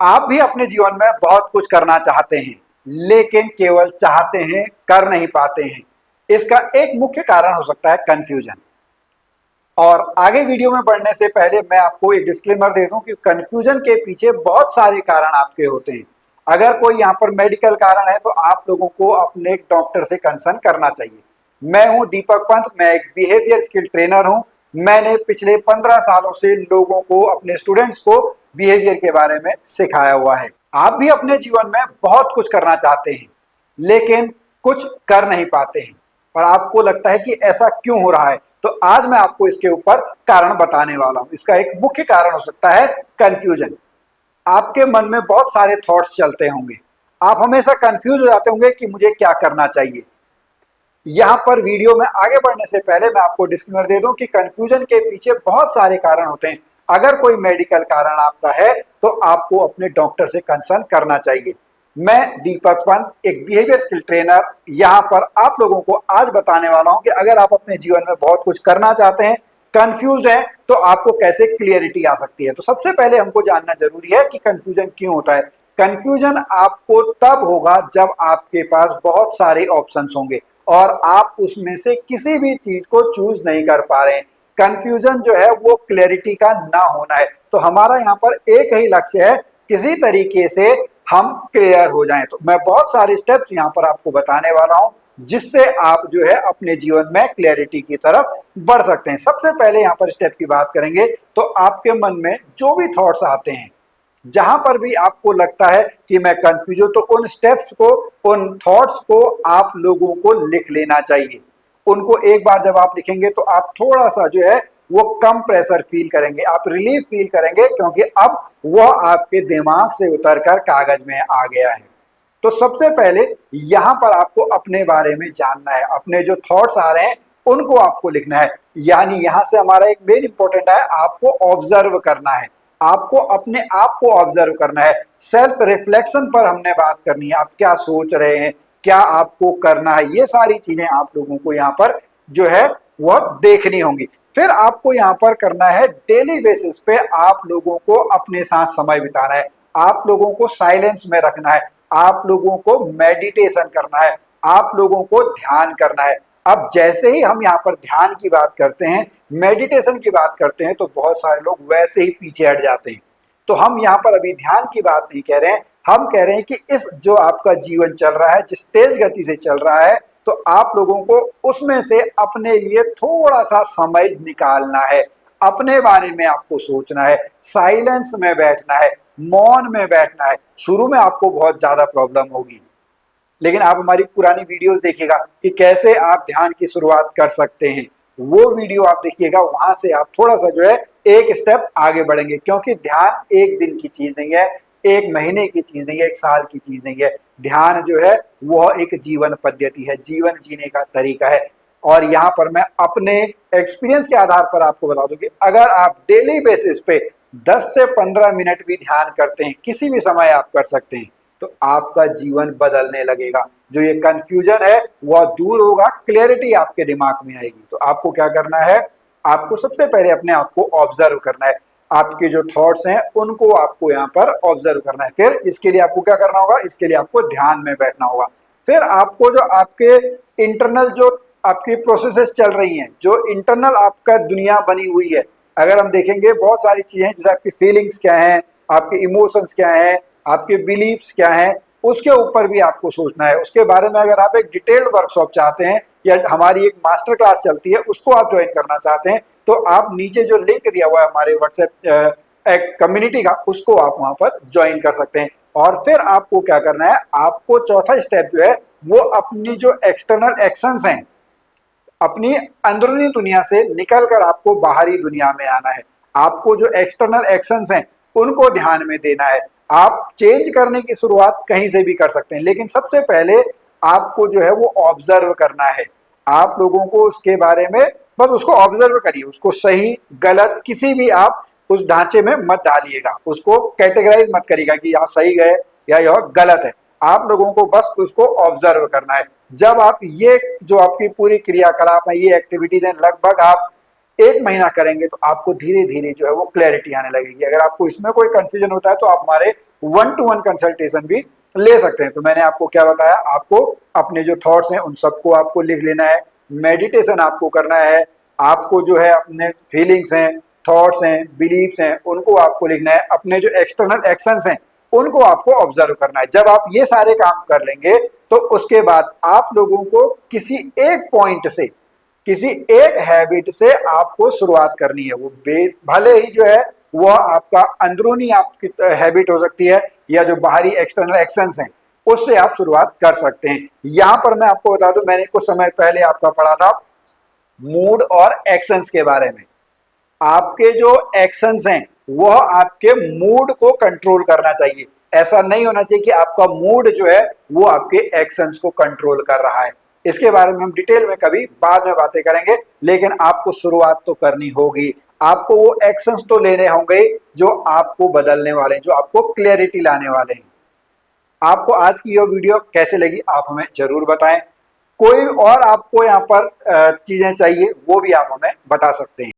आप भी अपने जीवन में बहुत कुछ करना चाहते हैं, लेकिन केवल चाहते हैं, कर नहीं पाते हैं। इसका एक मुख्य कारण हो सकता है कंफ्यूजन। और आगे वीडियो में बढ़ने से पहले मैं आपको एक डिस्क्लेमर दे दूं कि कंफ्यूजन के पीछे बहुत सारे कारण आपके होते हैं। अगर कोई यहाँ पर मेडिकल कारण है तो आप लोगों को अपने डॉक्टर से कंसल्ट करना चाहिए। मैं हूं दीपक पंत, मैं एक बिहेवियर स्किल ट्रेनर हूं। मैंने पिछले 15 सालों से लोगों को, अपने स्टूडेंट्स को बिहेवियर के बारे में सिखाया हुआ है। आप भी अपने जीवन में बहुत कुछ करना चाहते हैं, लेकिन कुछ कर नहीं पाते हैं और आपको लगता है कि ऐसा क्यों हो रहा है। तो आज मैं आपको इसके ऊपर कारण बताने वाला हूं। इसका एक मुख्य कारण हो सकता है कंफ्यूजन। आपके मन में बहुत सारे थॉट्स चलते होंगे, आप हमेशा कंफ्यूज हो जाते होंगे कि मुझे क्या करना चाहिए। यहां पर वीडियो में आगे बढ़ने से पहले मैं आपको डिस्क्लेमर दे दूं कि कंफ्यूजन के पीछे बहुत सारे कारण होते हैं। अगर कोई मेडिकल कारण आपका है तो आपको अपने डॉक्टर से कंसल्ट करना चाहिए। मैं दीपक पंत, एक बिहेवियर स्किल ट्रेनर, यहां पर आप लोगों को आज बताने वाला हूं कि अगर आप अपने जीवन में बहुत कुछ करना चाहते हैं, कंफ्यूज्ड हैं, तो आपको कैसे क्लियरिटी आ सकती है। तो सबसे पहले हमको जानना जरूरी है कि कंफ्यूजन क्यों होता है। कंफ्यूजन आपको तब होगा जब आपके पास बहुत सारे ऑप्शंस होंगे और आप उसमें से किसी भी चीज को चूज नहीं कर पा रहे हैं। कंफ्यूजन जो है वो क्लैरिटी का ना होना है। तो हमारा यहाँ पर एक ही लक्ष्य है, किसी तरीके से हम क्लियर हो जाएं। तो मैं बहुत सारे स्टेप्स यहाँ पर आपको बताने वाला हूं जिससे आप जो है अपने जीवन में क्लैरिटी की तरफ बढ़ सकते हैं। सबसे पहले यहाँ पर स्टेप की बात करेंगे तो आपके मन में जो भी थॉट्स आते हैं, जहां पर भी आपको लगता है कि मैं कंफ्यूज हूं, तो उन स्टेप्स को, उन थॉट्स को आप लोगों को लिख लेना चाहिए। उनको एक बार जब आप लिखेंगे तो आप थोड़ा सा जो है वो कम प्रेशर फील करेंगे, आप रिलीफ फील करेंगे, क्योंकि अब वह आपके दिमाग से उतरकर कागज में आ गया है। तो सबसे पहले यहां पर आपको अपने बारे में जानना है, अपने जो थॉट्स आ रहे हैं उनको आपको लिखना है। यानी यहां से हमारा एक मेन इंपॉर्टेंट है, आपको ऑब्जर्व करना है, आपको अपने आप को ऑब्जर्व करना है। सेल्फ रिफ्लेक्शन पर हमने बात करनी है, आप क्या सोच रहे हैं, क्या आपको करना है, ये सारी चीजें आप लोगों को यहाँ पर जो है वह देखनी होंगी। फिर आपको यहाँ पर करना है, डेली बेसिस पे आप लोगों को अपने साथ समय बिताना है, आप लोगों को साइलेंस में रखना है, आप लोगों को मेडिटेशन करना है, आप लोगों को ध्यान करना है। अब जैसे ही हम यहाँ पर ध्यान की बात करते हैं, मेडिटेशन की बात करते हैं, तो बहुत सारे लोग वैसे ही पीछे हट जाते हैं। तो हम यहाँ पर अभी ध्यान की बात नहीं कह रहे हैं, हम कह रहे हैं कि इस जो आपका जीवन चल रहा है, जिस तेज गति से चल रहा है, तो आप लोगों को उसमें से अपने लिए थोड़ा सा समय निकालना है, अपने बारे में आपको सोचना है, साइलेंस में बैठना है, मौन में बैठना है। शुरू में आपको बहुत ज्यादा प्रॉब्लम होगी, लेकिन आप हमारी पुरानी वीडियोस देखिएगा कि कैसे आप ध्यान की शुरुआत कर सकते हैं। वो वीडियो आप देखिएगा, वहां से आप थोड़ा सा जो है एक स्टेप आगे बढ़ेंगे, क्योंकि ध्यान एक दिन की चीज नहीं है, एक महीने की चीज नहीं है, एक साल की चीज नहीं है। ध्यान जो है वह एक जीवन पद्धति है, जीवन जीने का तरीका है। और यहाँ पर मैं अपने एक्सपीरियंस के आधार पर आपको बता दूं कि अगर आप डेली बेसिस पे 10 से 15 मिनट भी ध्यान करते हैं, किसी भी समय आप कर सकते हैं, तो आपका जीवन बदलने लगेगा। जो ये कंफ्यूजन है वह दूर होगा, क्लैरिटी आपके दिमाग में आएगी। तो आपको क्या करना है, आपको सबसे पहले अपने आप को ऑब्जर्व करना है, आपके जो थॉट्स हैं उनको आपको यहाँ पर ऑब्जर्व करना है। फिर इसके लिए आपको क्या करना होगा, इसके लिए आपको ध्यान में बैठना होगा। फिर आपको जो आपके इंटरनल जो आपकी प्रोसेसेस चल रही हैं, जो इंटरनल आपका दुनिया बनी हुई है, अगर हम देखेंगे बहुत सारी चीजें हैं, जैसे आपकी फीलिंग्स क्या हैं, आपके इमोशंस क्या हैं, आपके बिलीव्स क्या हैं, उसके ऊपर भी आपको सोचना है। उसके बारे में अगर आप एक डिटेल्ड वर्कशॉप चाहते हैं या हमारी एक मास्टर क्लास चलती है उसको आप ज्वाइन करना चाहते हैं, तो आप नीचे जो लिंक दिया हुआ है हमारे व्हाट्सएप एक कम्युनिटी का, उसको आप वहां पर ज्वाइन कर सकते हैं। और फिर आपको क्या करना है, आपको चौथा स्टेप जो है वो अपनी जो एक्सटर्नल एक्शंस हैं, अपनी अंदरूनी दुनिया से निकलकर आपको बाहरी दुनिया में आना है। आपको जो एक्सटर्नल एक्शंस हैं उनको ध्यान में देना है। आप चेंज करने की शुरुआत कहीं से भी कर सकते हैं, लेकिन सबसे पहले आपको जो है वो ऑब्जर्व करना है। आप लोगों को उसके बारे में बस उसको ऑब्जर्व करिए, उसको सही गलत किसी भी आप उस ढांचे में मत डालिएगा, उसको कैटेगराइज मत करिएगा कि यहाँ सही है या यह गलत है। आप लोगों को बस उसको ऑब्जर्व करना है। जब आप ये जो आपकी पूरी क्रियाकलाप है, ये एक्टिविटीज हैं, लगभग आप 1 महीना करेंगे तो आपको धीरे धीरे जो है वो क्लैरिटी आने लगेगी। अगर आपको इसमें कोई कंफ्यूजन होता है तो आप हमारे 1 to 1 कंसल्टेशन भी ले सकते हैं। तो मैंने आपको क्या बताया, आपको अपने जो थॉट्स हैं उन सबको आपको लिख लेना है, मेडिटेशन आपको करना है, आपको जो है अपने फीलिंग्स हैं, थॉट्स हैं, बिलीव्स हैं, उनको आपको लिखना है, अपने जो एक्सटर्नल एक्शंस हैं उनको आपको ऑब्जर्व करना है। जब आप ये सारे काम कर लेंगे तो उसके बाद आप लोगों को किसी एक पॉइंट से, किसी एक हैबिट से आपको शुरुआत करनी है। वो भले ही जो है वो आपका अंदरूनी आपकी हैबिट हो सकती है या जो बाहरी एक्सटर्नल एक्शंस हैं उससे आप शुरुआत कर सकते हैं। यहां पर मैं आपको बता दूं, मैंने कुछ समय पहले आपका पढ़ा था मूड और एक्शंस के बारे में। आपके जो एक्शंस हैं वह आपके मूड को कंट्रोल करना चाहिए। ऐसा नहीं होना चाहिए कि आपका मूड जो है वो आपके एक्शंस को कंट्रोल कर रहा है। इसके बारे में हम डिटेल में कभी बाद में बातें करेंगे, लेकिन आपको शुरुआत तो करनी होगी। आपको वो एक्शंस तो लेने होंगे जो आपको बदलने वाले हैं, जो आपको क्लैरिटी लाने वाले हैं। आपको आज की ये वीडियो कैसे लगी आप हमें जरूर बताएं। कोई और आपको यहाँ पर चीजें चाहिए वो भी आप हमें बता सकते हैं।